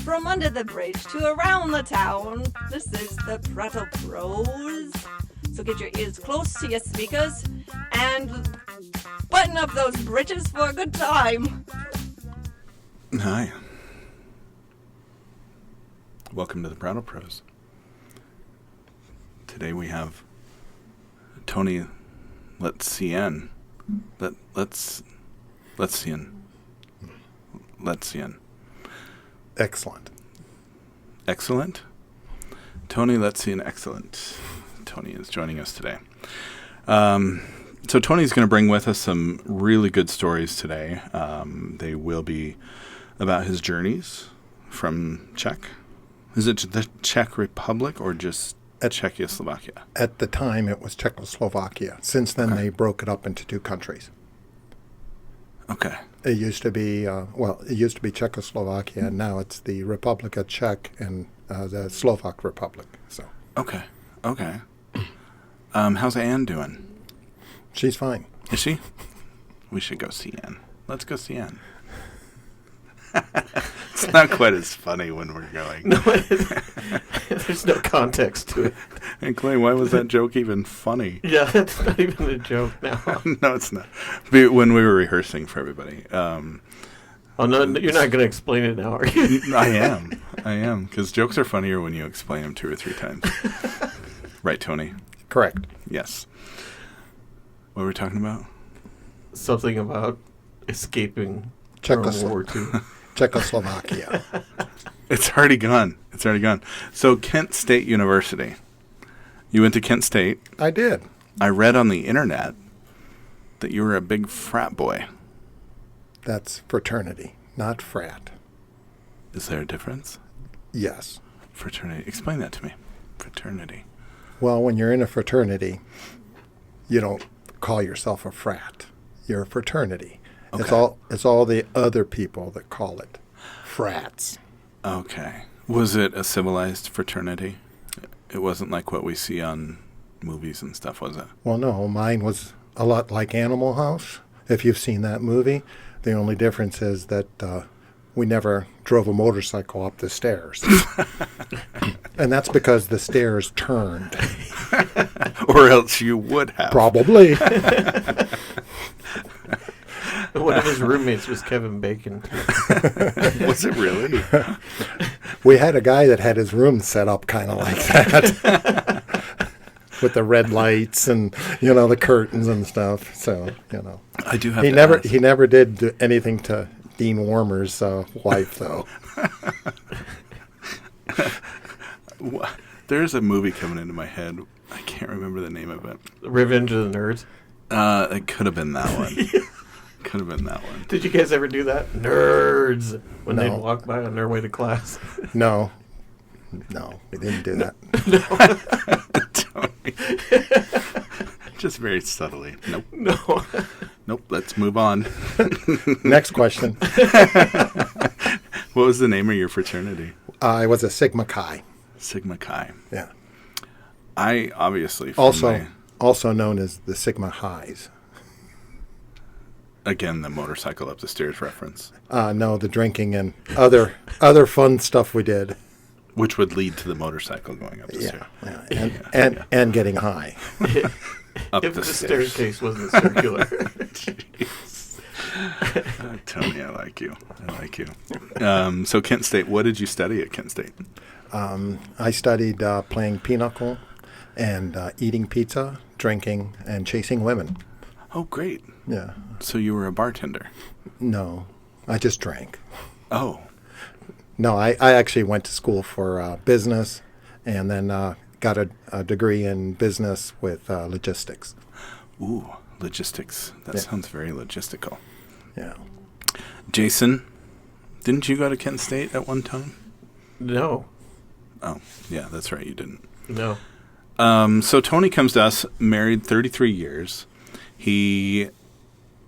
From under the bridge to around the town, this is the Prattle Pros. So get your ears close to your speakers and button up those britches for a good time. Hi. Welcome to the Prattle Pros. Today we have Tony Lecian. Lecian. Excellent. Excellent? Tony Lecian, excellent. Tony is joining us today. So Tony's going to bring with us some really good stories today. They will be about his journeys from Czech. Is it the Czech Republic or just Czechoslovakia? At the time, it was Czechoslovakia. Since then, They broke it up into two countries. Okay. It used to be, Czechoslovakia, and now it's the Republic of Czech and the Slovak Republic. So. Okay. How's Anne doing? She's fine. Is she? We should go see Anne. Let's go see Anne. It's not quite as funny when we're going. No, there's no context to it. And Clay, why was that joke even funny? Yeah, that's not even a joke now. No, it's not. When we were rehearsing for everybody. Oh, no, you're not going to explain it now, are you? I am. Because jokes are funnier when you explain them 2 or 3 times. Right, Tony? Correct. Yes. What were we talking about? Something about escaping from World War II. Czechoslovakia. It's already gone. So Kent State University. You went to Kent State. I did. I read on the internet that you were a big frat boy. That's fraternity, not frat. Is there a difference? Yes. Fraternity. Explain that to me. Fraternity. Well, when you're in a fraternity, you don't call yourself a frat. You're a fraternity. Okay. It's all the other people that call it frats. Okay. Was it a civilized fraternity? It wasn't like what we see on movies and stuff, was it? Well, no. Mine was a lot like Animal House, if you've seen that movie. The only difference is that we never drove a motorcycle up the stairs. And that's because the stairs turned. Or else you would have. Probably. One of his roommates was Kevin Bacon. Was it really? We had a guy that had his room set up kind of like that. With the red lights and, the curtains and stuff. So, I do have He never did do anything to Dean Warmer's wife, though. There's a movie coming into my head. I can't remember the name of it. Revenge of the Nerds. It could have been that one. Did you guys ever do that? Nerds! When they'd walk by on their way to class. No, we didn't do that. Just very subtly. Nope. No. Nope, let's move on. Next question. What was the name of your fraternity? I was a Sigma Chi. Sigma Chi. Yeah. I obviously... Also known as the Sigma Highs. Again, the motorcycle up the stairs reference. No, the drinking and other fun stuff we did. Which would lead to the motorcycle going up the stairs. Yeah. And getting high. If the staircase wasn't circular. Tony, I like you. So Kent State, what did you study at Kent State? I studied playing pinochle and eating pizza, drinking, and chasing women. Oh, great. Yeah. So you were a bartender? No, I just drank. Oh. No, I actually went to school for business and then got a degree in business with logistics. Ooh, logistics. That sounds very logistical. Yeah. Jason, didn't you go to Kent State at one time? No. Oh, yeah, that's right, you didn't. No. So Tony comes to us, married 33 years. He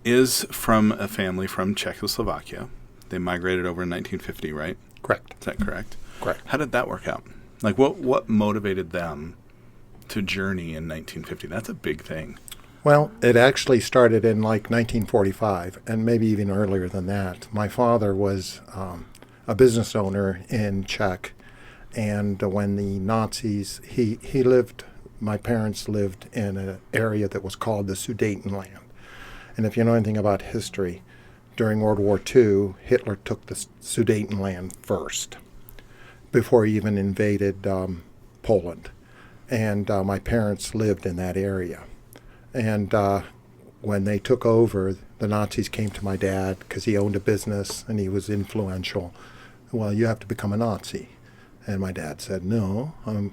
is from a family from Czechoslovakia. They migrated over in 1950, right? Correct. Is that correct? Correct. How did that work out? Like, what motivated them to journey in 1950? That's a big thing. Well, it actually started in like 1945, and maybe even earlier than that. My father was a business owner in Czech, and when the Nazis, my parents lived in an area that was called the Sudetenland. And if you know anything about history, during World War II, Hitler took the Sudetenland first, before he even invaded Poland. And my parents lived in that area. And when they took over, the Nazis came to my dad because he owned a business and he was influential. Well, you have to become a Nazi. And my dad said, no, I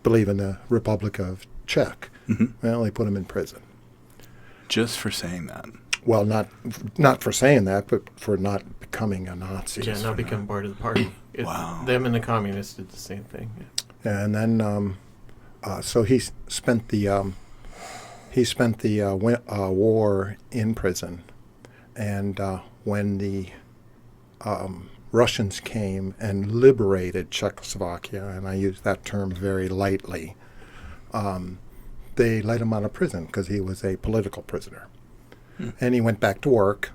believe in the Republic of Czech. Mm-hmm. Well, they put him in prison. Just for saying that. Well, not for saying that, but for not becoming a Nazi. Yeah, not becoming part of the party. Wow. Them and the communists did the same thing. Yeah. And then, so he spent the war in prison, and when the Russians came and liberated Czechoslovakia, and I use that term very lightly, they let him out of prison because he was a political prisoner. And he went back to work,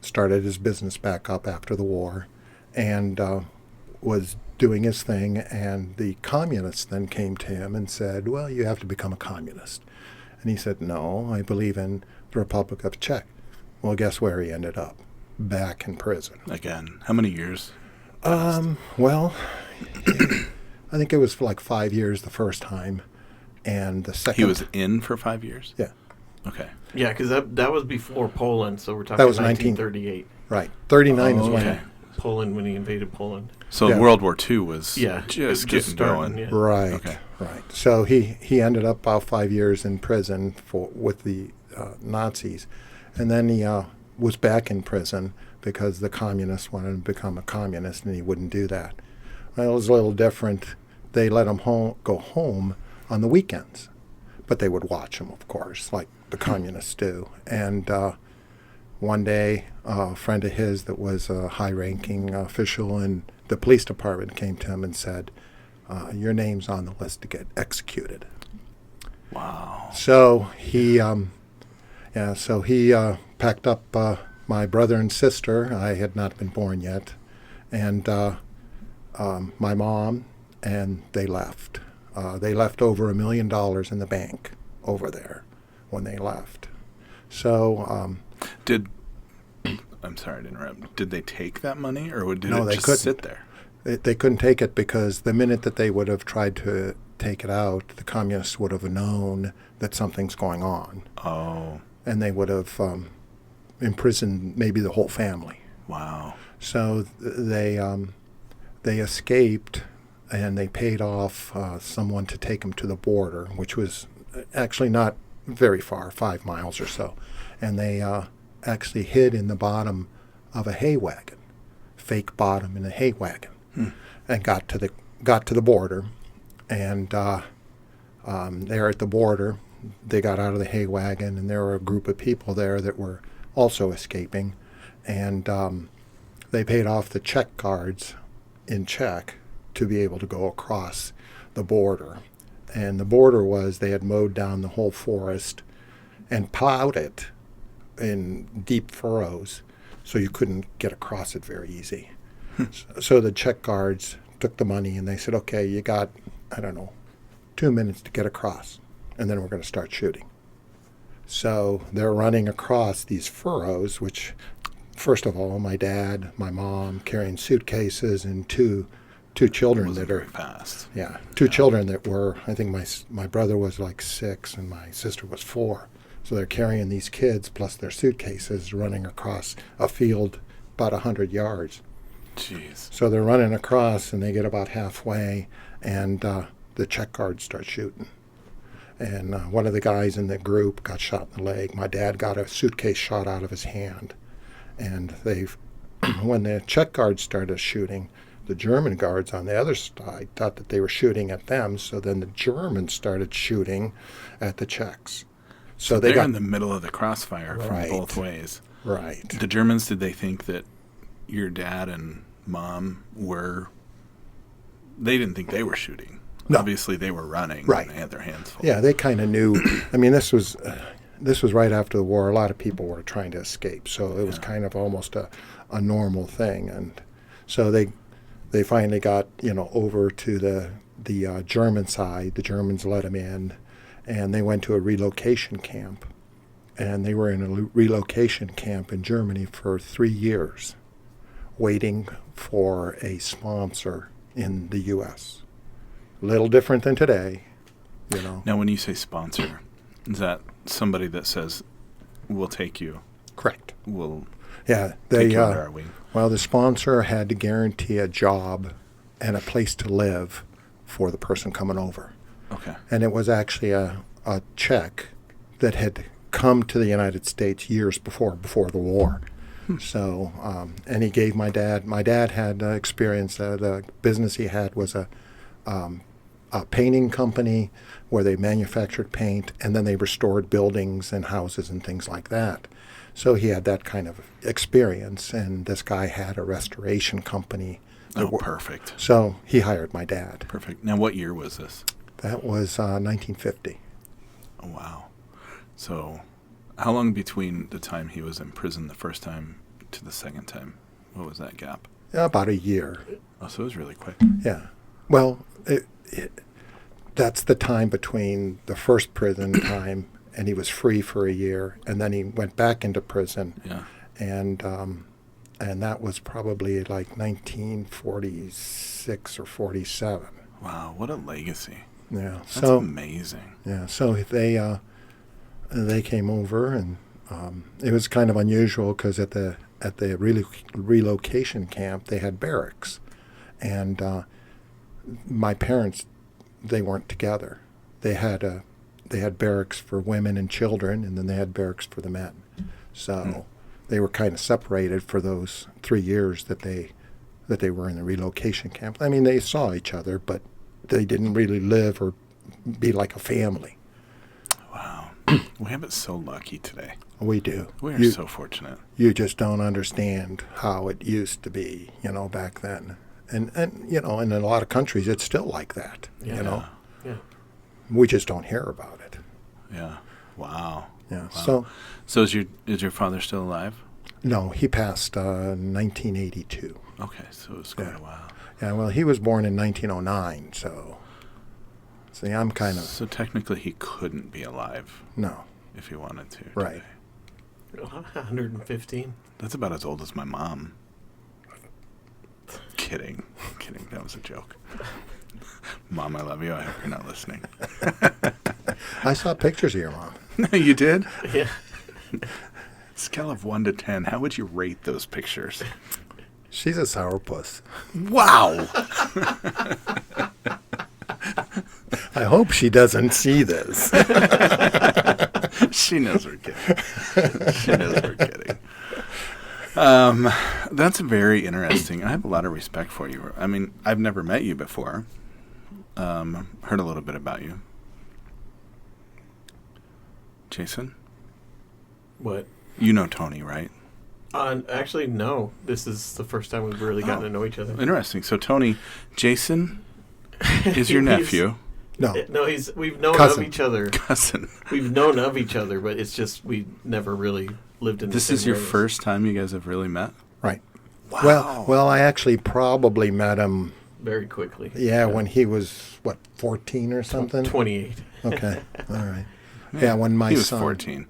started his business back up after the war, and was doing his thing. And the communists then came to him and said, well, you have to become a communist. And he said, no, I believe in the Republic of Czech. Well, guess where he ended up? Back in prison. Again, how many years? Well, I think it was for like 5 years the first time, and the second... He was in for 5 years? Yeah. Okay. Yeah, because that was before Poland, so we're talking That was 1938. Right. 39 is when... okay. Poland, when he invaded Poland. So Yeah. World War II was Yeah, just getting starting, going. yeah. Right. Okay. Right. So he ended up about 5 years in prison with the Nazis, and then he was back in prison because the communists wanted him to become a communist, and he wouldn't do that. Well, it was a little different. They let him go home on the weekends, but they would watch him, of course, like the communists do. And one day, a friend of his that was a high-ranking official in the police department came to him and said, your name's on the list to get executed. Wow. So he packed up my brother and sister. I had not been born yet, and my mom, and they left. They left over $1 million in the bank over there when they left. So I'm sorry to interrupt. Did they take that money, or did No, it they just couldn't. sit there? they couldn't take it because the minute that they would have tried to take it out, the communists would have known that something's going on, Oh, and they would have imprisoned maybe the whole family. wow. So they escaped, and they paid off someone to take them to the border, which was actually not very far, 5 miles or so. And they actually hid in the bottom of a hay wagon, fake bottom in a hay wagon, and got to the border. And there at the border, they got out of the hay wagon, and there were a group of people there that were also escaping. And they paid off the Czech guards in Czech to be able to go across the border. And the border was they had mowed down the whole forest and plowed it in deep furrows so you couldn't get across it very easy. So the Czech guards took the money and they said, okay, you got, 2 minutes to get across, and then we're going to start shooting. So they're running across these furrows, which, first of all, my dad, my mom carrying suitcases, and two children Wasn't that are very fast. yeah, two children that were, I think my brother was like 6 and my sister was 4. So they're carrying these kids plus their suitcases running across a field about 100 yards. Jeez. So they're running across and they get about halfway, and the Czech guards start shooting. And one of the guys in the group got shot in the leg. My dad got a suitcase shot out of his hand. And when the Czech guards started shooting, the German guards on the other side thought that they were shooting at them, so then the Germans started shooting at the Czechs. So they They're got in the middle of the crossfire Right. from both ways. right. The Germans, did they think that your dad and mom were... They didn't think they were shooting. No. Obviously, they were running. Right. And they had their hands full. Yeah, they kind of knew. I mean, this was this was right after the war. A lot of people were trying to escape, so it was Yeah. kind of almost a normal thing. And so they finally got, over to the German side. The Germans let them in, and they went to a relocation camp. And they were in a relocation camp in Germany for 3 years, waiting for a sponsor in the U.S. A little different than today, Now, when you say sponsor, is that somebody that says, we'll take you? Correct. We'll Yeah, take you under our wing? well, the sponsor had to guarantee a job and a place to live for the person coming over. Okay. And it was actually a Czech that had come to the United States years before the war. So, and he gave my dad had experience. The business he had was a painting company where they manufactured paint, and then they restored buildings and houses and things like that. So he had that kind of experience, and this guy had a restoration company. Oh, perfect. So he hired my dad. Perfect. Now, what year was this? That was 1950. Oh, wow. So, how long between the time he was in prison the first time to the second time? What was that gap? About a year. Oh, so it was really quick. Yeah. Well, that's the time between the first prison time, and he was free for a year, and then he went back into prison. Yeah. And that was probably like 1946 or 47. Wow, what a legacy. Yeah. That's So amazing. yeah. So they came over, and it was kind of unusual because at the relocation camp they had barracks, and my parents, they weren't together. They had barracks for women and children, and then they had barracks for the men. So they were kind of separated for those 3 years that they were in the relocation camp. I mean, they saw each other, but they didn't really live or be like a family. Wow. We have it so lucky today. We do. We are so fortunate. You just don't understand how it used to be, back then. And in a lot of countries, it's still like that, Yeah. We just don't hear about it. Yeah. Wow. Yeah. Wow. So is your father still alive? No, he passed 1982. Okay, so it's quite Yeah. a while. Yeah, well, he was born in 1909, so see, I'm kind of... So technically he couldn't be alive No, if he wanted to. right. Today. 115. That's about as old as my mom. Kidding. That was a joke. Mom, I love you. I hope you're not listening. I saw pictures of your mom. You did? Yeah. Scale of 1 to 10, how would you rate those pictures? She's a sourpuss. Wow! I hope she doesn't see this. She knows we're kidding. That's very interesting. I have a lot of respect for you. I mean, I've never met you before. Heard a little bit about you. Jason? What? You know Tony, right? Actually, no. This is the first time we've really gotten to know each other. Interesting. So, Tony, Jason is your nephew. No, No, we've known Cousin. of each other. Cousin. We've known of each other, but it's just we never really lived in the This same is your areas. first time you guys have really met? right. Wow. Well, I actually probably met him, Very quickly. when he was, 14 or something? 28. Okay, all right. Yeah, when my he was son... 14.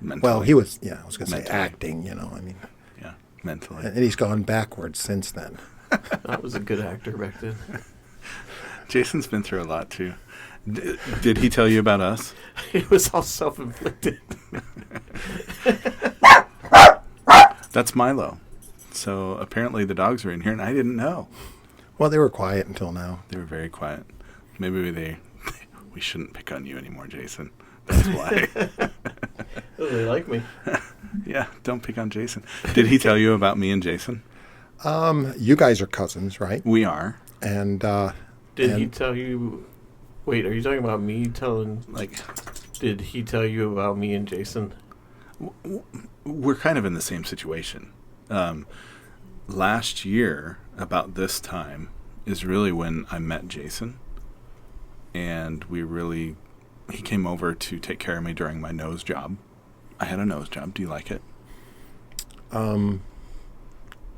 Mentally. Well, he was, I was going to say Mentally. acting, Yeah, mentally. and he's gone backwards since then. I was a good actor back then. Jason's been through a lot, too. Did he tell you about us? It was all self-inflicted. That's Milo. So apparently the dogs are in here, and I didn't know. Well, they were quiet until now. They were very quiet. Maybe we shouldn't pick on you anymore, Jason. That's why. Oh, they like me. Yeah, don't pick on Jason. Did he tell you about me and Jason? You guys are cousins, right? We are. And Did he And- tell you... Wait, are you talking about me telling... Did he tell you about me and Jason? We're kind of in the same situation. Last year, about this time, is really when I met Jason. And we really he came over to take care of me during my nose job. I had a nose job. Do you like it?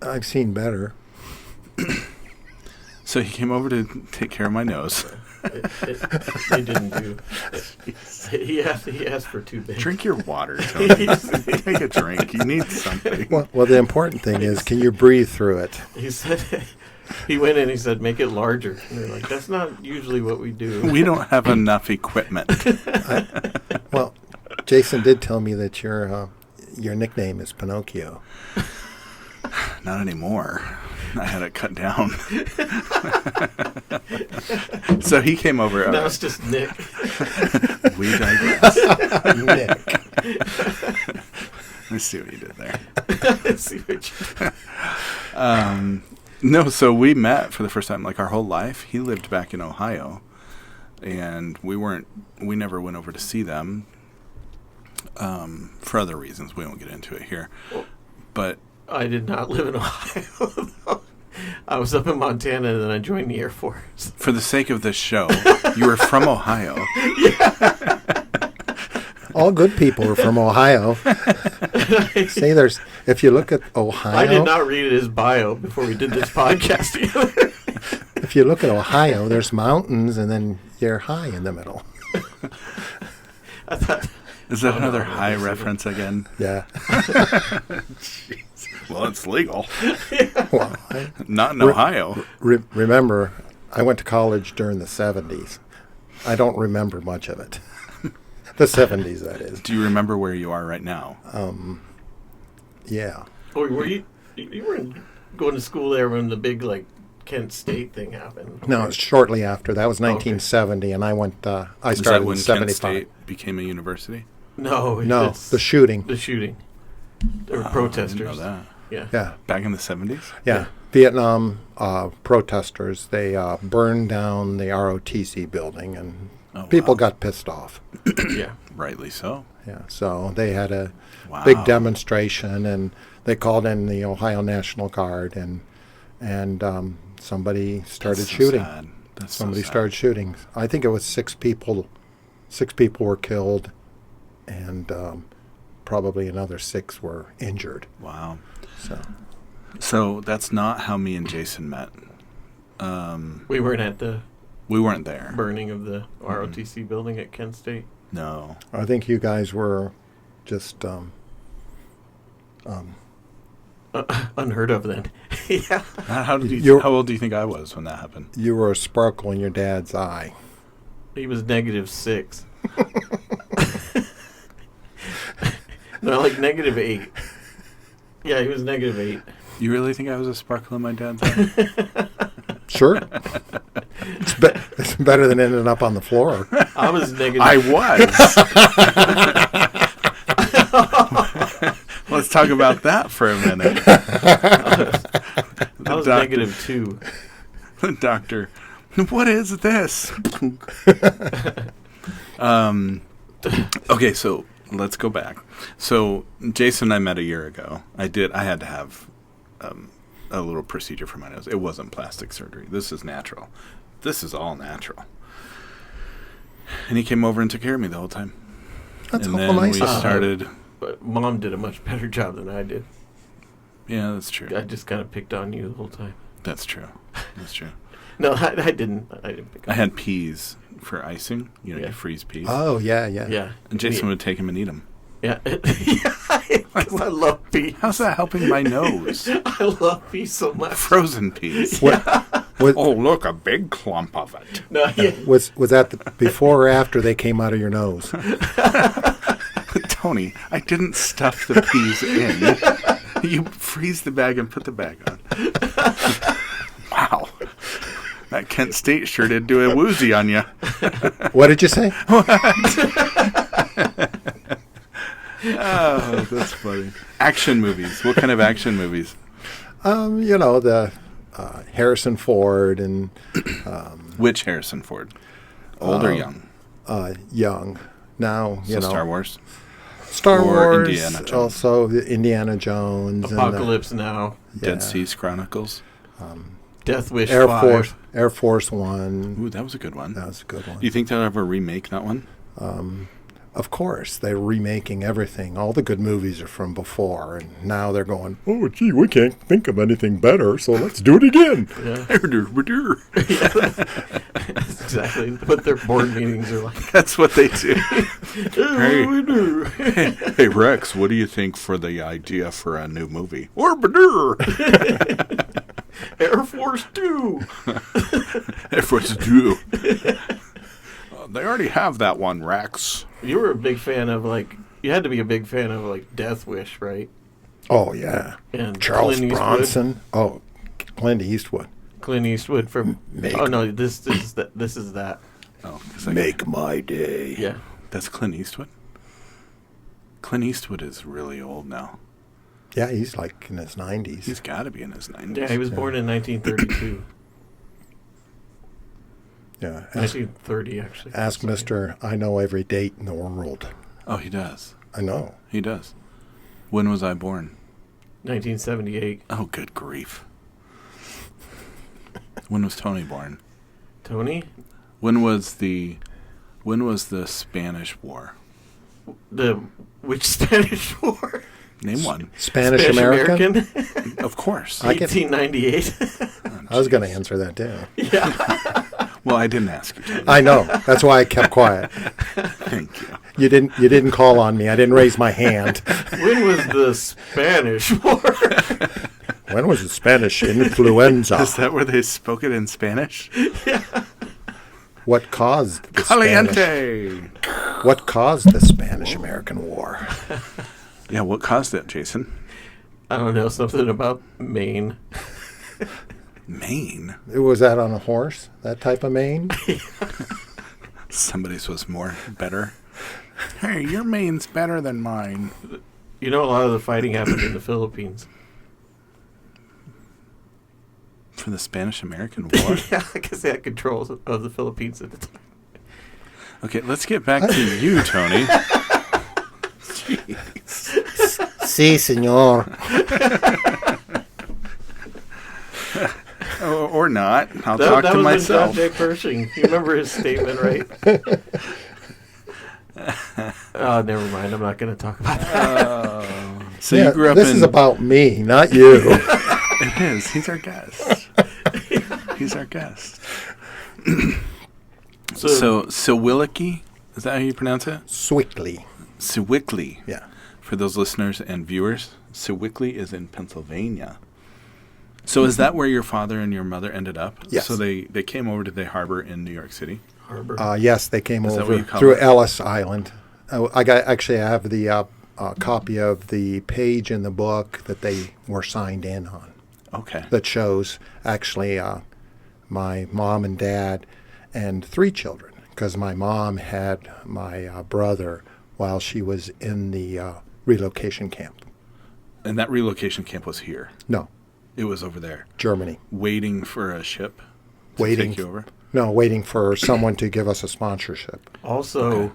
I've seen better. So he came over to take care of my nose. They didn't do. He asked for too big. Drink your water, Tony. Take a drink. You need something. Well, the important thing is, can you breathe through it? He said, he went in. He said, "Make it larger." And they're like, "That's not usually what we do." We don't have enough equipment. Well, Jason did tell me that your nickname is Pinocchio. Not anymore. I had it cut down. So he came over. Now it's just Nick. We digress. Nick. Let's see what you did there. Let's see what you did. No, so we met for the first time, like our whole life. He lived back in Ohio, and we never went over to see them for other reasons. We won't get into it here. But I did not live in Ohio, though. I was up in Montana, and then I joined the Air Force. for the sake of this show, you were from Ohio. All good people are from Ohio. See, if you look at Ohio. I did not read his bio before we did this podcast together. If you look at Ohio, there's mountains, and then you're high in the middle. I thought, Is that another high reference again? Yeah. Jeez. Well, it's legal. Well, Not in Ohio. remember, I went to college during the 70s. I don't remember much of it. The 70s, that is. Do you remember where you are right now? Yeah. oh, were you weren't going to school there when the big Kent State thing happened? No, it's shortly after. That was 1970, and I went. I Is that started when in Kent 75. State became a university? No, No, it's the shooting. The shooting. There were Oh, I protesters. didn't know that. Yeah. Yeah, Back in the 70s? yeah. Vietnam protesters. They burned down the ROTC building, and Oh, people wow. got pissed off. Yeah. Rightly so. Yeah, so they had a Wow. big demonstration, and they called in the Ohio National Guard, and somebody started That's so shooting. sad. That's Somebody so sad. started shooting. I think it was 6 people. 6 people were killed, and probably another 6 were injured. Wow. So So that's not how me and Jason met. We weren't at the We weren't there. burning of the ROTC building at Kent State. No. I think you guys were just Unheard of then. Yeah. How old do you think I was when that happened? you were a sparkle in your dad's eye. He was -6. No, -8. Yeah, he was -8. You really think I was a sparkle in my dad's eye? Sure, it's better than ending up on the floor. I was negative. I was. Let's talk about that for a minute. I was -2. The doctor, what is this? Okay, so let's go back. So Jason and I met a year ago. I had to have a little procedure for my nose. It wasn't plastic surgery. This is natural. This is all natural. And he came over and took care of me the whole time. That's and awful then nice. we started. But Mom did a much better job than I did. Yeah, that's true. I just kind of picked on you the whole time. That's true. That's true. No, I didn't. I didn't pick on I had peas for icing. You know, Yeah. you freeze peas. Oh yeah. Yeah. And Jason would take them and eat them. Yeah. Yeah. I love peas. How's that helping my nose? I love peas so much. Frozen peas. Was, Oh, look, a big clump of it. No, yeah. was that before or after they came out of your nose? Tony, I didn't stuff the peas in. You freeze the bag and put the bag on. Wow. That Kent State sure did do a woozy on you. What did you say? Oh, that's funny. Action movies. What kind of action movies? The Harrison Ford and Which Harrison Ford? Old or young? young. Now, So Star Wars? Star or Wars, Indiana Jones. also the Indiana Jones, Apocalypse Now. Dead Seas Chronicles? Death Wish and 5. Air Force One. Ooh, that was a good one. That was a good one. Do you think they'll ever remake that one? Of course, they're remaking everything. All the good movies are from before, and now they're going, oh, gee, we can't think of anything better, so let's do it again. Yeah. That's exactly what their board meetings are like. That's what they do. Hey, what we do? Hey, Rex, what do you think for the idea for a new movie? Air Force 2. Air Force 2. They already have that one, Rex. You were a big fan of, you had to be a big fan of, Death Wish, right? Oh, yeah. And Charles Clint Eastwood. Bronson. Oh, Clint Eastwood. Clint Eastwood from... Oh, no, this is that. Oh, Make my day. Yeah. That's Clint Eastwood? Clint Eastwood is really old now. Yeah, he's in his 90s. He's got to be in his 90s. Yeah, he was born in 1932. Yeah. 1930, actually. Ask Mr. I know every date in the world. Oh, he does. I know. He does. When was I born? 1978. Oh, good grief. When was Tony born? Tony? When was the Spanish War? Which Spanish War? Name one. Spanish American? Of course. 1898. I was going to answer that too. Yeah. Well, I didn't ask you, Tony. I know. That's why I kept quiet. Thank you. You didn't call on me. I didn't raise my hand. When was the Spanish War? When was the Spanish influenza? Is that where they spoke it in Spanish? Yeah. What caused the Caliente. What caused the Spanish-American War? Yeah, what caused it, Jason? I don't know, something about Maine. Maine? Was that on a horse? That type of Maine? Somebody's was better. Hey, your Maine's better than mine. You know, a lot of the fighting happened in the Philippines. For the Spanish-American War? Yeah, because they had control of the Philippines at the time. Okay, let's get back to you, Tony. Si, senor. Or not. I'll talk to myself. That was John J. Pershing. You remember his statement, right? Oh, never mind. I'm not going to talk about that. So you grew up this is about me, not you. It is. He's our guest. He's our guest. So Sewickley, is that how you pronounce it? Sewickley. Sewickley. Yeah. For those listeners and viewers, Sewickley is in Pennsylvania. So is that where your father and your mother ended up? Yes. So they came over to the harbor in New York City? Harbor. Yes, they came Is that what over you call through it? Ellis Island. I have the copy of the page in the book that they were signed in on. Okay. That shows actually my mom and dad and 3 children, because my mom had my brother while she was in the relocation camp. And that relocation camp was here? No, It was over there. Germany. Waiting for a ship to Waiting. take you over? No, waiting for someone to give us a sponsorship. Also,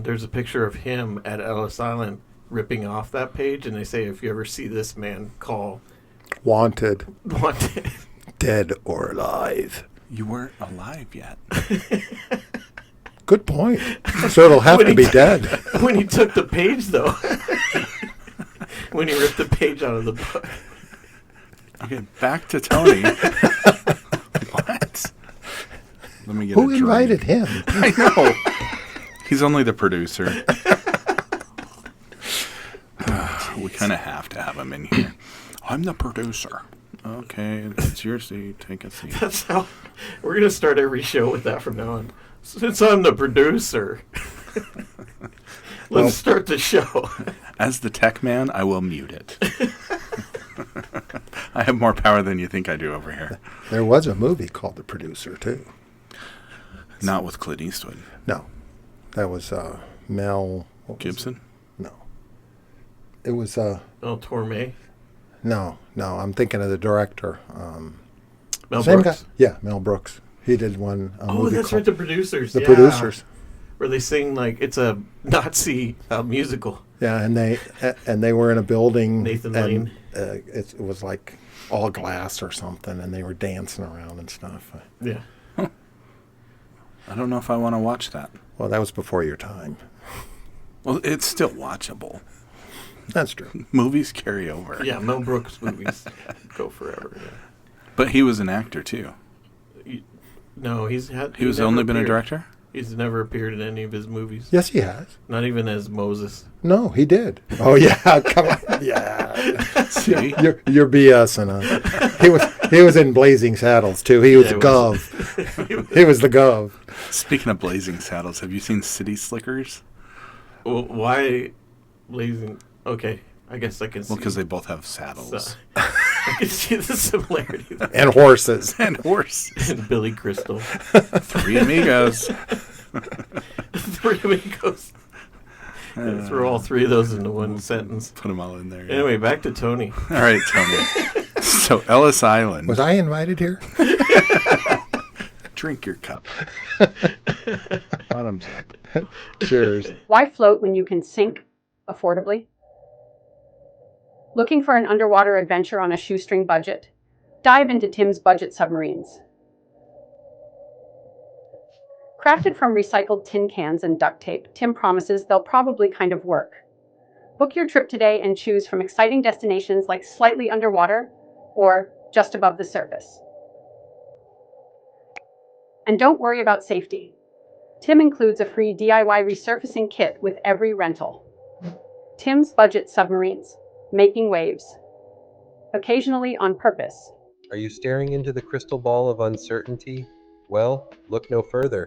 there's a picture of him at Ellis Island ripping off that page, and they say, if you ever see this man, call Wanted, wanted. dead or alive. You weren't alive yet. Good point. So it'll have to be dead. When he took the page, though. When he ripped the page out of the book. Okay, back to Tony. What? Let me get Who a drink. invited him? I know. He's only the producer. We kind of have to have him in here. I'm the producer. Okay, it's your seat. Take a seat. That's how we're going to start every show with that from now on. Since I'm the producer, let's start the show. As the tech man, I will mute it. I have more power than you think I do over here. There was a movie called The Producer, too. Not with Clint Eastwood. No. That was Mel... Gibson? No. It was... Oh, Torme. No. I'm thinking of the director. Mel Same Brooks. guy. Yeah, Mel Brooks. He did one. Movie that's called right. The producers. The Producers. Where they sing like it's a Nazi musical. Yeah, and they were in a building. Nathan and, Lane. It was like all glass or something, and they were dancing around and stuff. Yeah. I don't know if I want to watch that. Well, that was before your time. Well, it's still watchable. That's true. Movies carry over. Yeah, Mel Brooks movies go forever. Yeah. But he was an actor, too. No, He was only been a director? He's never appeared in any of his movies. Yes, he has. Not even as Moses. No, he did. Oh yeah, come on. Yeah. See? You're BSing us. He was in Blazing Saddles too. He was Gov. He was the Gov. Speaking of Blazing Saddles, have you seen City Slickers? Well, why Blazing? Okay, I guess I can see. Well, because they both have saddles. I can see the similarity there. And horses. And horses. And Billy Crystal. Three amigos. Three amigos. Throw all three of those into one sentence. Put them all in there. Yeah. Anyway, back to Tony. All right, Tony. So, Ellis Island. Was I invited here? Drink your cup. Bottoms up. Cheers. Why float when you can sink affordably? Looking for an underwater adventure on a shoestring budget? Dive into Tim's Budget Submarines. Crafted from recycled tin cans and duct tape, Tim promises they'll probably kind of work. Book your trip today and choose from exciting destinations like slightly underwater or just above the surface. And don't worry about safety. Tim includes a free DIY resurfacing kit with every rental. Tim's Budget Submarines. Making waves. Occasionally on purpose. Are you staring into the crystal ball of uncertainty? Well, look no further.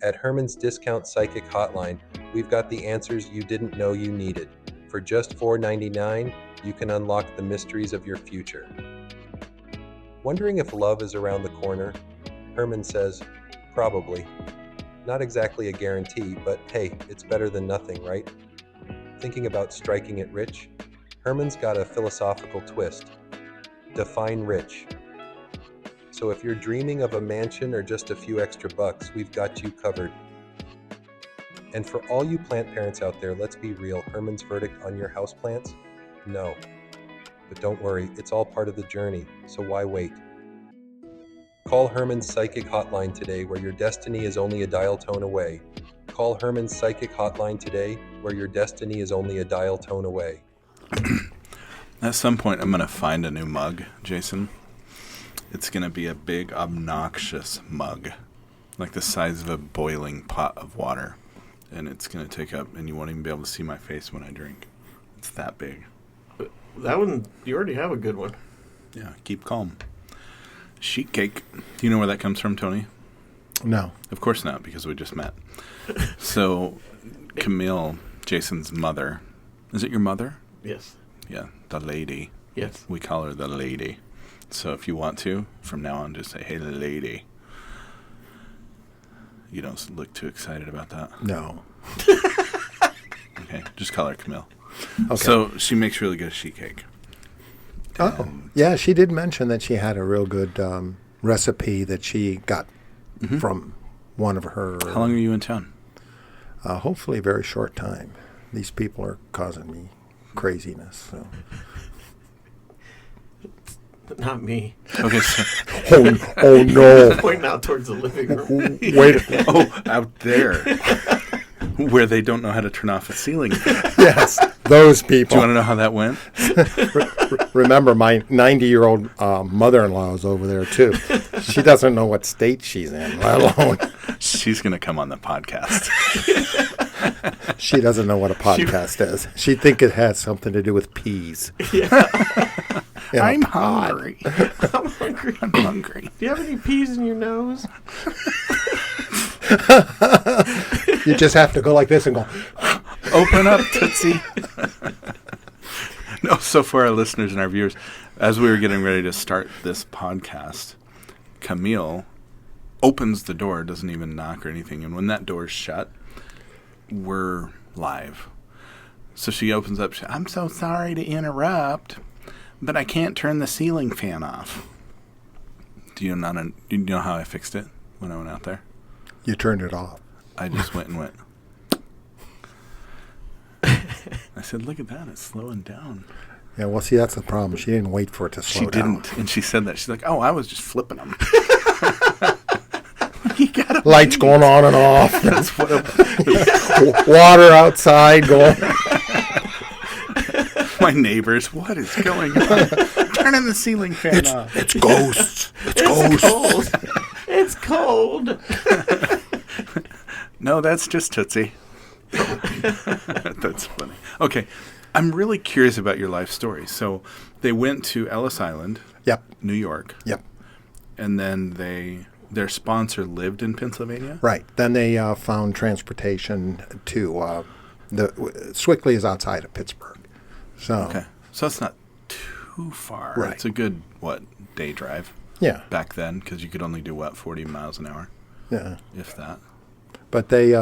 At Herman's Discount Psychic Hotline, we've got the answers you didn't know you needed. For just $4.99, you can unlock the mysteries of your future. Wondering if love is around the corner? Herman says, probably. Not exactly a guarantee, but hey, it's better than nothing, right? Thinking about striking it rich? Herman's got a philosophical twist. Define rich. So if you're dreaming of a mansion or just a few extra bucks, we've got you covered. And for all you plant parents out there, let's be real, Herman's verdict on your houseplants? No. But don't worry, it's all part of the journey, so why wait? Call Herman's Psychic Hotline today, where your destiny is only a dial tone away. Call Herman's Psychic Hotline today, where your destiny is only a dial tone away. At some point, I'm going to find a new mug, Jason. It's going to be a big, obnoxious mug, like the size of a boiling pot of water. And it's going to take up, and you won't even be able to see my face when I drink. It's that big. That one, you already have a good one. Yeah, keep calm. Sheet cake. Do you know where that comes from, Tony? No. Of course not, because we just met. So, Camille, Jason's mother. Is it your mother? Yes. Yeah, the lady. Yes. We call her the lady. So if you want to, from now on, just say, hey, lady. You don't look too excited about that. No. Okay, just call her Camille. Okay. So she makes really good sheet cake. Oh, yeah, she did mention that she had a real good recipe that she got from one of her... How long are you in town? Hopefully a very short time. These people are causing me craziness. So. Not me. Okay, so... Oh no. Pointing out towards the living room. Wait. Oh, out there. Where they don't know how to turn off a ceiling. Yes, those people. Do you want to know how that went? Remember, my 90-year-old mother-in-law is over there, too. She doesn't know what state she's in, let alone. She's going to come on the podcast. She doesn't know what a podcast is. She'd think it has something to do with peas. Yeah. I'm hungry. I'm hungry. I'm hungry. Do you have any peas in your nose? You just have to go like this and go, open up, Tootsie. No, so for our listeners and our viewers, as we were getting ready to start this podcast, Camille opens the door, doesn't even knock or anything. And when that door's shut, we're live. So she opens up. I'm so sorry to interrupt, but I can't turn the ceiling fan off. Do you know how I fixed it when I went out there? you turned it off. I just went and went. I said, look at that. It's slowing down. Yeah, well, see, that's the problem. She didn't wait for it to slow down. She didn't. And she said that. She's like, oh, I was just flipping them. Lights going on and off. That's what it Water outside going. My neighbors, what is going on? Turning the ceiling fan off. It's ghosts. It's ghosts. It's cold. No, that's just Tootsie. That's funny. Okay, I'm really curious about your life story. So they went to Ellis Island, Yep. New York, Yep. and then their sponsor lived in Pennsylvania? Right. Then they found transportation to Swickley is outside of Pittsburgh. So Okay. So it's not too far. Right. It's a good, day drive yeah, back then, because you could only do, 40 miles an hour, yeah. if that. But they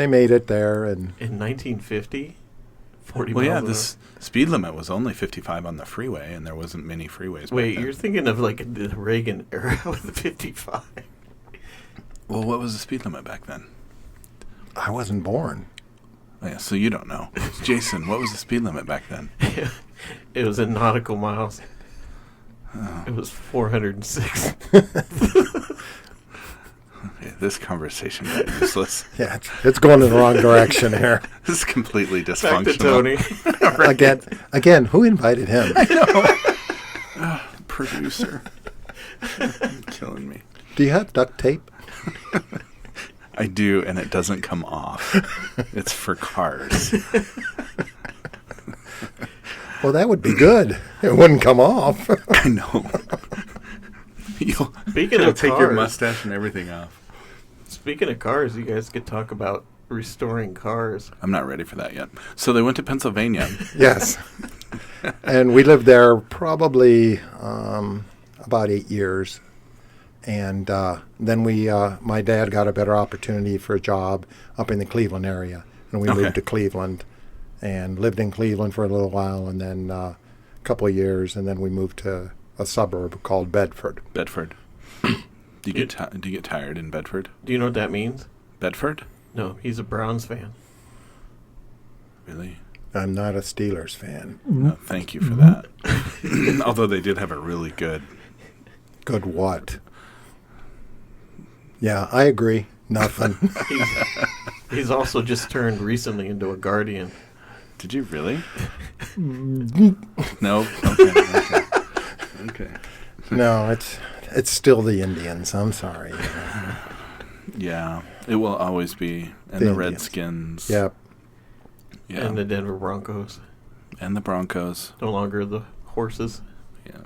made it there, and In 1950, 40 Well, miles yeah, an this speed limit was only 55 on the freeway, and there wasn't many freeways back Wait, then. you're thinking of like the Reagan era with the 55. Well, what was the speed limit back then? I wasn't born. Oh, yeah, so you don't know. Jason, what was the speed limit back then? It was in nautical miles. It was 406. Okay, this conversation got useless. Yeah, it's going in the wrong direction here. This is completely Back dysfunctional. to Tony. Again, who invited him? Producer. Killing me. Do you have duct tape? I do, and it doesn't come off. It's for cars. Well, that would be good. It wouldn't come off. I know. You'll Speaking you'll of take your cars. mustache and everything off. Speaking of cars, you guys could talk about restoring cars. I'm not ready for that yet. So they went to Pennsylvania. Yes. And we lived there probably about 8 years. And then my dad got a better opportunity for a job up in the Cleveland area. And we Okay. moved to Cleveland and lived in Cleveland for a little while, and then a couple of years, and then we moved to a suburb called Bedford. Bedford. Do you get tired in Bedford? Do you know what that means? Bedford? No, he's a Browns fan. Really? I'm not a Steelers fan. No, thank you for that. Although they did have a really good. Good what? Yeah, I agree. Nothing. He's also just turned recently into a Guardian. Did you really? No. Okay. No, it's still the Indians. I'm sorry. Yeah, it will always be, and The the Indians. Redskins. Yep. Yeah, And the Denver Broncos. and the Broncos. No longer the horses. Yeah.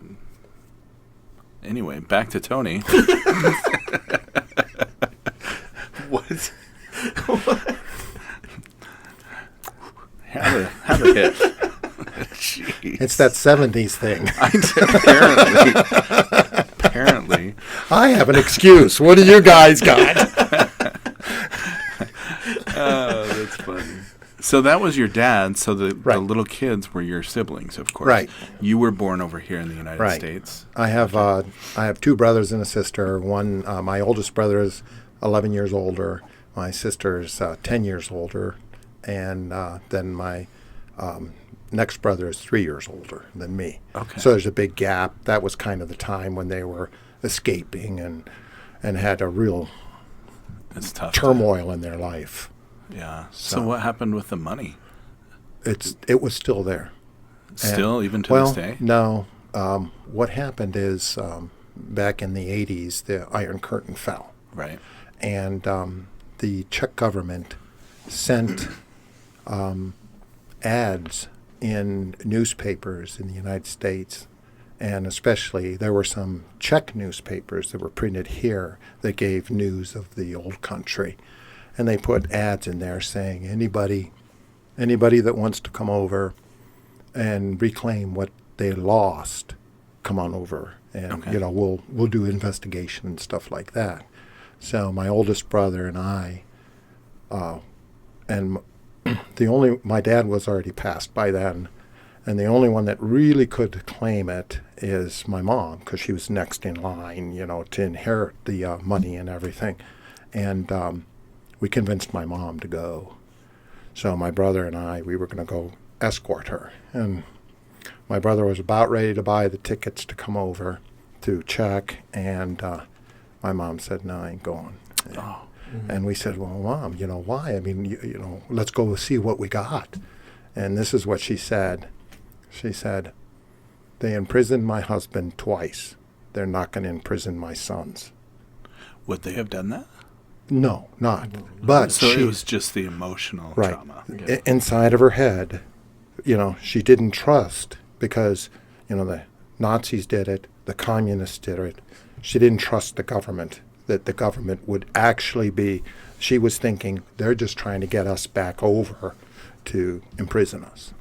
Anyway, back to Tony. What? Have a hit. Jeez. It's that 70s thing. Apparently. I have an excuse. What do you guys got? Oh, that's funny. So that was your dad. So the Right. little kids were your siblings, of course. Right. You were born over here in the United Right. States. I have two brothers and a sister. One, my oldest brother is 11 years older. My sister's 10 years older, and then my next brother is 3 years older than me. Okay. So there's a big gap. That was kind of the time when they were escaping and had a real It's tough. turmoil in their life. Yeah. So So- what happened with the money? It was still there. Still, even to Well, this day? no. What happened is back in the 80s, the Iron Curtain fell. Right. And the Czech government sent ads in newspapers in the United States, and especially there were some Czech newspapers that were printed here that gave news of the old country, and they put ads in there saying anybody that wants to come over and reclaim what they lost, come on over, and Okay. we'll do investigation and stuff like that. So my oldest brother and I, and my dad was already passed by then, and the only one that really could claim it is my mom, because she was next in line, to inherit the money and everything. And we convinced my mom to go. So my brother and I, we were going to go escort her. And my brother was about ready to buy the tickets to come over to Czech, and my mom said, no, I ain't going. Oh. And we said, well, Mom, why? I mean, let's go see what we got. And this is what she said. She said, they imprisoned my husband twice. They're not going to imprison my sons. Would they have done that? No, not. But So it was just the emotional right. trauma. Inside of her head, she didn't trust because, the Nazis did it, the communists did it. She didn't trust the government, that the government would actually be, she was thinking, they're just trying to get us back over to imprison us.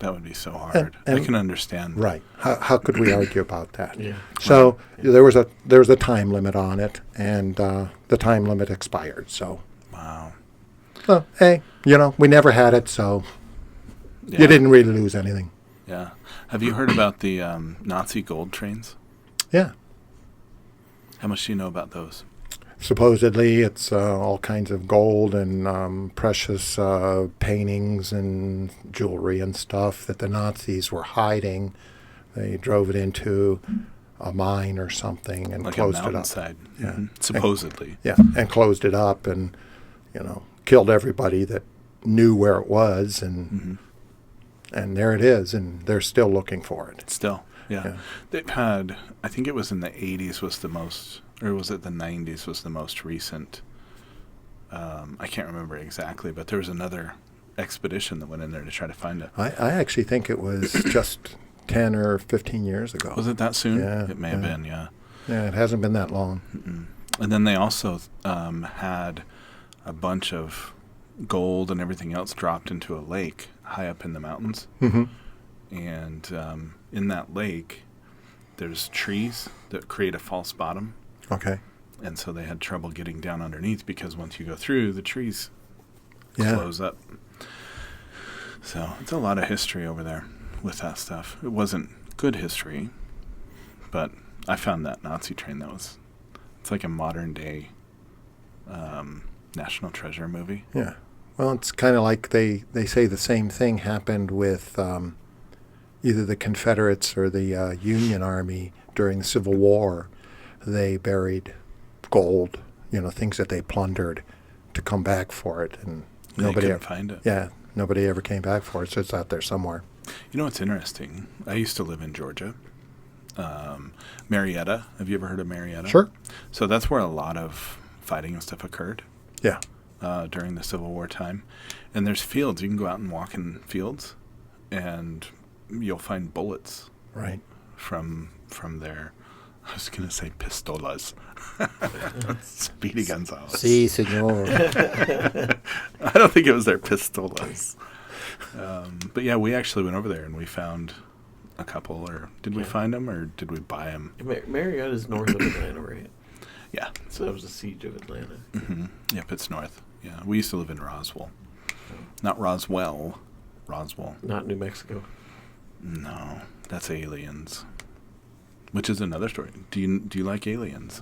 That would be so hard. I can understand. Right. How could we argue about that? Yeah. So there was a time limit on it, and the time limit expired. So. Wow. So hey, we never had it, so Yeah. you didn't really lose anything. Yeah. Have you heard about the Nazi gold trains? Yeah. How much do you know about those? Supposedly, it's all kinds of gold and precious paintings and jewelry and stuff that the Nazis were hiding. They drove it into a mine or something and Like closed a it up. mountainside. Yeah. Mhm. Supposedly. And closed it up and, killed everybody that knew where it was. And there it is, and they're still looking for it. Still. Yeah. They've had, I think it was in the 80s was the most, or was it the 90s was the most recent, I can't remember exactly, but there was another expedition that went in there to try to find it. I actually think it was just 10 or 15 years ago. Was it that soon? Yeah, It may have been, yeah. Yeah, it hasn't been that long. And then they also had a bunch of gold and everything else dropped into a lake high up in the mountains. Mm-hmm. And in that lake, there's trees that create a false bottom. Okay. And so they had trouble getting down underneath because once you go through, the trees Yeah. close up. So it's a lot of history over there with that stuff. It wasn't good history, but I found that Nazi train it's like a modern day National Treasure movie. Yeah. Well, it's kind of like they say the same thing happened with either the Confederates or the Union Army during the Civil War. They buried gold, things that they plundered to come back for it. And nobody couldn't ever find it. Yeah, nobody ever came back for it, so it's out there somewhere. You know what's interesting? I used to live in Georgia. Marietta. Have you ever heard of Marietta? Sure. So that's where a lot of fighting and stuff occurred. Yeah. During the Civil War time. And there's fields. You can go out and walk in fields, and you'll find bullets Right. from their, I was going to say pistolas. Speedy Gonzales. Si, senor. I don't think it was their pistolas. But yeah, we actually went over there and we found a couple. Or did we find them, or did we buy them? Marietta is north of Atlanta, right? Yeah. So that was the siege of Atlanta. Mm-hmm. Yep, it's north. Yeah, we used to live in Roswell. Not Roswell. Roswell. Not New Mexico. No, that's Aliens. Which is another story. Do you like Aliens?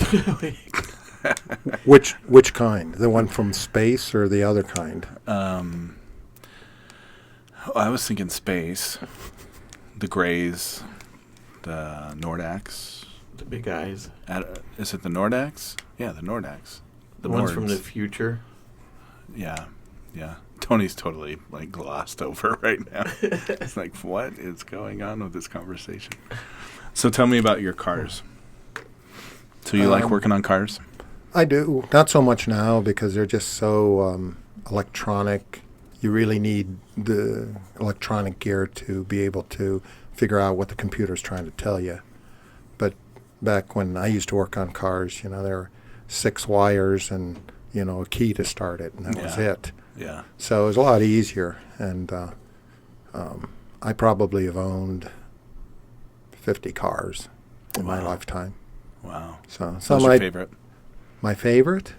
Which kind? The one from space or the other kind? I was thinking space. The Greys, the Nordax. The big eyes. Is it the Nordax? Yeah, the Nordax. The ones from the Nords. future. Yeah. Tony's totally glossed over right now. It's like, what is going on with this conversation? So tell me about your cars. So you like working on cars? I do. Not so much now because they're just so electronic. You really need the electronic gear to be able to figure out what the computer's trying to tell you. But back when I used to work on cars, there were 6 wires and, a key to start it, and that was it. Yeah. So it was a lot easier. And I probably have owned 50 cars in my lifetime. Wow. So What's some your favorite? My favorite?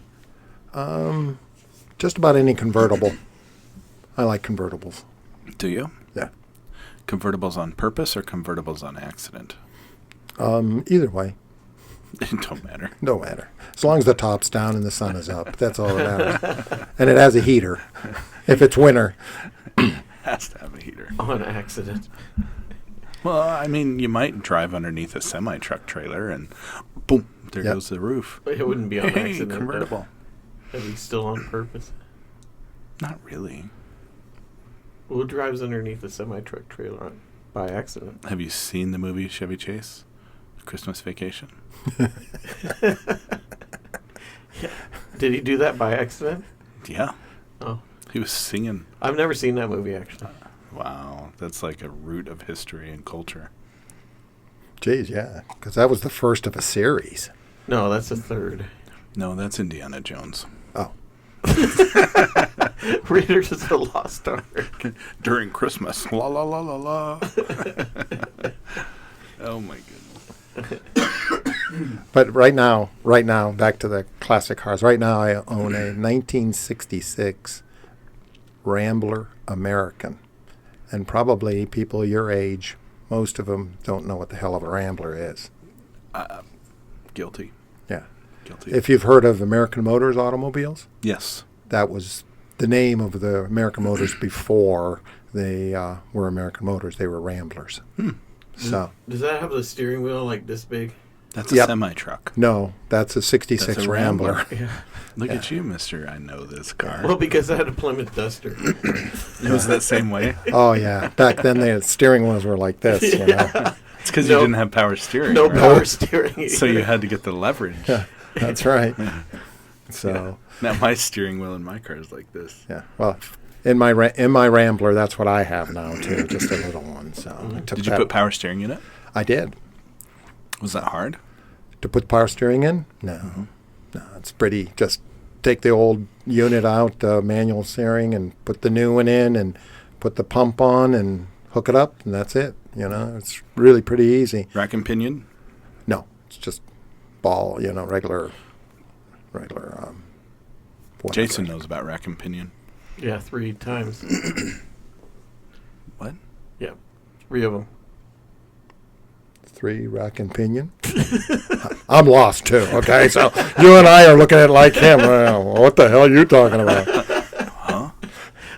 Just about any convertible. I like convertibles. Do you? Yeah. Convertibles on purpose or convertibles on accident? Either way. It don't matter. No matter. As long as the top's down and the sun is up. That's all that matters. And it has a heater. If it's winter. Has to have a heater. On accident. Well, I mean, you might drive underneath a semi-truck trailer and boom, there Yep. goes the roof. It wouldn't be on Hey, accident. convertible. At least still on purpose. Not really. Who drives underneath a semi-truck trailer by accident? Have you seen the movie Chevy Chase? Christmas Vacation? Did he do that by accident? Yeah. Oh, He was singing. I've never seen that movie, actually. Wow. That's like a root of history and culture. Geez, yeah, because that was the first of a series. No, that's the third. No, that's Indiana Jones. Oh, Raiders of the Lost Ark. During Christmas. La la la la la. Oh my goodness. but right now, back to the classic cars. Right now, I own a 1966 Rambler American, and probably people your age, most of them don't know what the hell of a Rambler is. Guilty. Yeah. Guilty. If you've heard of American Motors automobiles, Yes. that was the name of the American Motors before they were American Motors. They were Ramblers. So, Does that have the steering wheel like this big? That's a Yep. semi-truck. no, that's a 66 That's a Rambler. Rambler. Yeah. Look at you, mister. I know this car. Well, because I had a Plymouth Duster. It was that same way. Oh, yeah. Back then, the steering wheels were like this, you know. It's because No- you didn't have power steering. No right? power steering. So you had to get the leverage. That's right. So, Now my steering wheel in my car is like this. yeah. Well, in my Rambler, that's what I have now, too, just a little one. So I took Did you that- put power steering in it? I did. Was that hard? To put power steering in? No. No, it's pretty. Just take the old unit out, manual steering, and put the new one in, and put the pump on, and hook it up, and that's it. You know, it's really pretty easy. Rack and pinion? No, it's just ball. You know, regular. Whatever. Jason knows about rack and pinion. Yeah, 3 times. What? Yeah, 3 of them. 3 rack and pinion. I'm lost too. Okay, so you and I are looking at it like him. Well, what the hell are you talking about? Huh?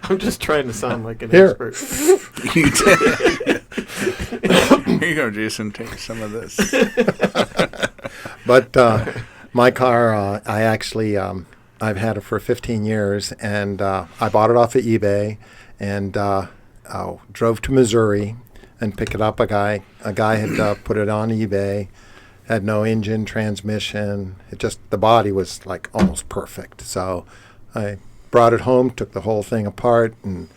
I'm just trying to sound like an Here. expert. You did. Here you go, Jason. Take some of this. But my car, I actually, I've had it for 15 years, and I bought it off of eBay, and drove to Missouri and picked it up. A guy had put it on eBay, had no engine, transmission. It just, the body was like almost perfect. So I brought it home, took the whole thing apart, and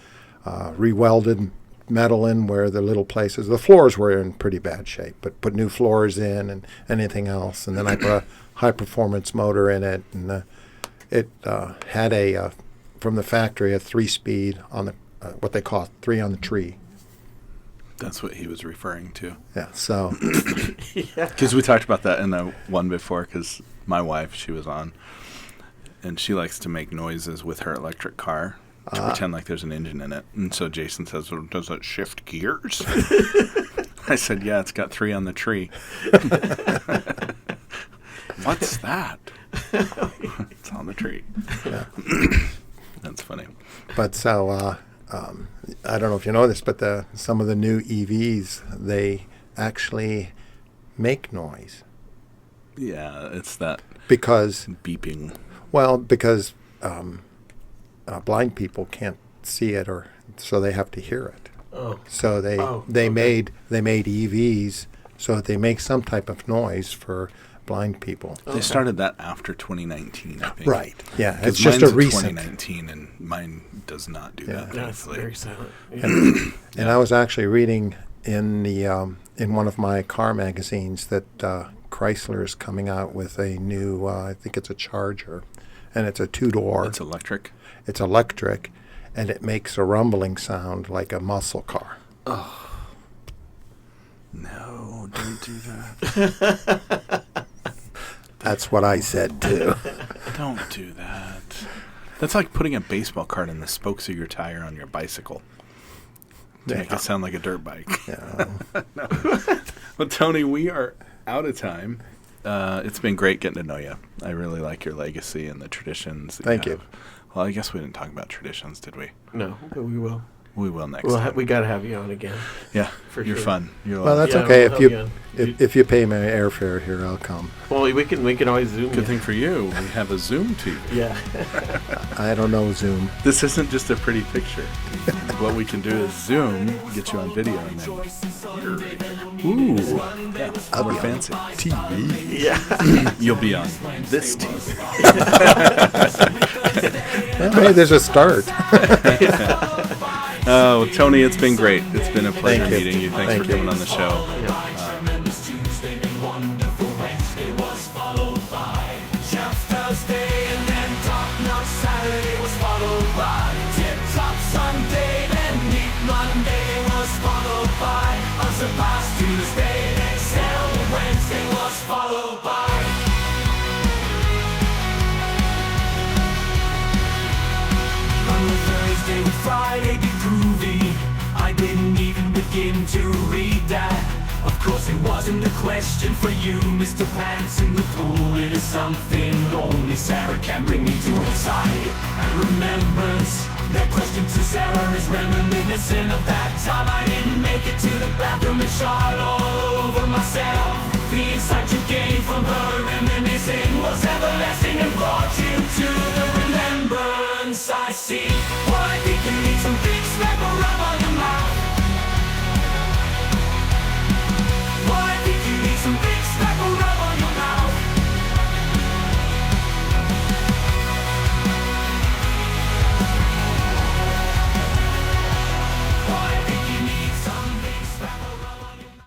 re-welded metal in where the little places. The floors were in pretty bad shape, but put new floors in and anything else. And then I put a high-performance motor in it, and it had a, from the factory, a 3-speed on the, what they call 3 on the tree. That's what he was referring to. Yeah, so, Because we talked about that in the one before, because my wife, she was on, and she likes to make noises with her electric car to pretend like there's an engine in it. And so Jason says, well, does it shift gears? I said, yeah, it's got 3 on the tree. What's that? It's on the tree. yeah. That's funny. But so, I don't know if you know this, but some of the new EVs, they actually make noise Yeah, it's that because, beeping. well, because blind people can't see it, or so they have to hear it. Oh. So they okay. made EVs so that they make some type of noise for blind people. They started that after 2019, I think. Right. Yeah. 'Cause It's just mine's a recent. 2019, and mine does not do Yeah. that. Yeah, it's thankfully. very silent. And I was actually reading in the in one of my car magazines that Chrysler is coming out with a new, I think it's a Charger, and it's a 2-door. It's electric. It's electric, and it makes a rumbling sound like a muscle car. No, don't do that. That's what I said too. Don't do that. That's like putting a baseball card in the spokes of your tire on your bicycle to make it sound like a dirt bike. Yeah. No. Well, Tony, we are out of time. It's been great getting to know you. I really like your legacy and the traditions. That Thank you. have. Well, I guess we didn't talk about traditions, did we? No, but we will. We will next Well, time. we got to have you on again. Yeah, for you're sure. fun. You're Well, that's Yeah, okay. we'll If you have you on. if you pay my airfare here, I'll come. Well, we can always Zoom. good you. thing for you. We have a Zoom TV. Yeah. I don't know Zoom. This isn't just a pretty picture. What we can do is Zoom, get you on video, and then ooh, yeah, I'll more be on fancy. TV. Yeah. You'll be on this TV. Well, hey, there's a start. Oh, Tony, it's been great. It's been a pleasure Thank you. meeting you. Thanks Thank for you. coming on the show. Thursday and Friday be groovy. I didn't even begin to read that. Of course it wasn't a question for you, Mr. Pants in the pool. It is something only Sarah can bring me to her side. And remembrance, that question to Sarah is reminiscent of that time I didn't make it to the bathroom and shot all over myself. The insight you gained from her reminiscing was everlasting and brought you to the remembrance I see. Well, I think you need some big smack or rub on your mouth.